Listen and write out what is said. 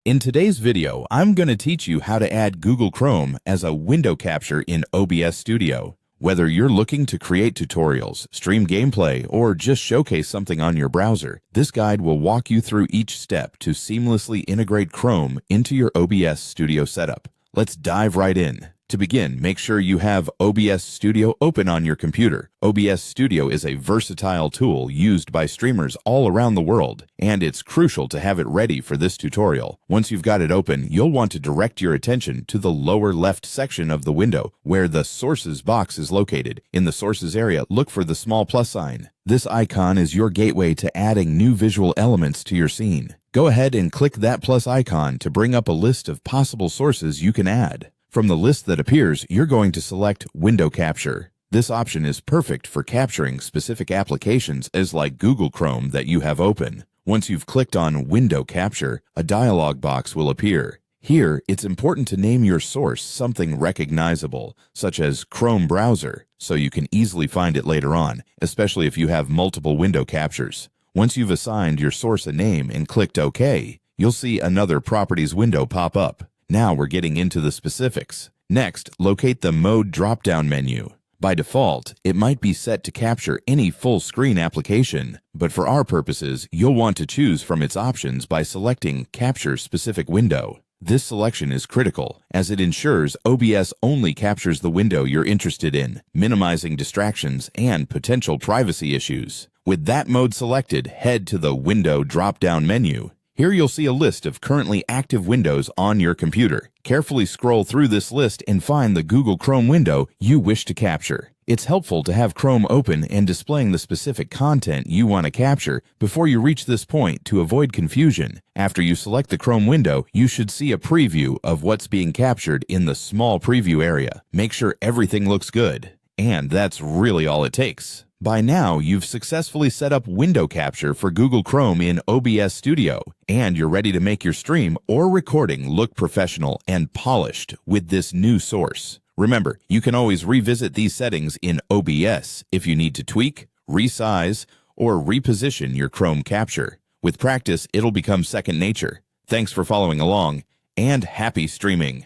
In today's video, I'm going to teach you how to add Google Chrome as a window capture in OBS Studio. Whether you're looking to create tutorials, stream gameplay, or just showcase something on your browser, this guide will walk you through each step to seamlessly integrate Chrome into your OBS Studio setup. Let's dive right in. To begin, make sure you have OBS Studio open on your computer. OBS Studio is a versatile tool used by streamers all around the world, and it's crucial to have it ready for this tutorial. Once you've got it open, you'll want to direct your attention to the lower left section of the window, where the Sources box is located. In the Sources area, look for the small plus sign. This icon is your gateway to adding new visual elements to your scene. Go ahead and click that plus icon to bring up a list of possible sources you can add. From the list that appears, you're going to select Window Capture. This option is perfect for capturing specific applications like Google Chrome that you have open. Once you've clicked on Window Capture, a dialog box will appear. Here, it's important to name your source something recognizable, such as Chrome Browser, so you can easily find it later on, especially if you have multiple window captures. Once you've assigned your source a name and clicked OK, you'll see another Properties window pop up. Now we're getting into the specifics. Next, locate the Mode drop-down menu. By default, it might be set to capture any full-screen application, but for our purposes, you'll want to choose from its options by selecting Capture Specific Window. This selection is critical, as it ensures OBS only captures the window you're interested in, minimizing distractions and potential privacy issues. With that mode selected, head to the Window drop-down menu. Here you'll see a list of currently active windows on your computer. Carefully scroll through this list and find the Google Chrome window you wish to capture. It's helpful to have Chrome open and displaying the specific content you want to capture before you reach this point to avoid confusion. After you select the Chrome window, you should see a preview of what's being captured in the small preview area. Make sure everything looks good. And that's really all it takes. By now, you've successfully set up window capture for Google Chrome in OBS Studio, and you're ready to make your stream or recording look professional and polished with this new source. Remember, you can always revisit these settings in OBS if you need to tweak, resize, or reposition your Chrome capture. With practice, it'll become second nature. Thanks for following along, and happy streaming!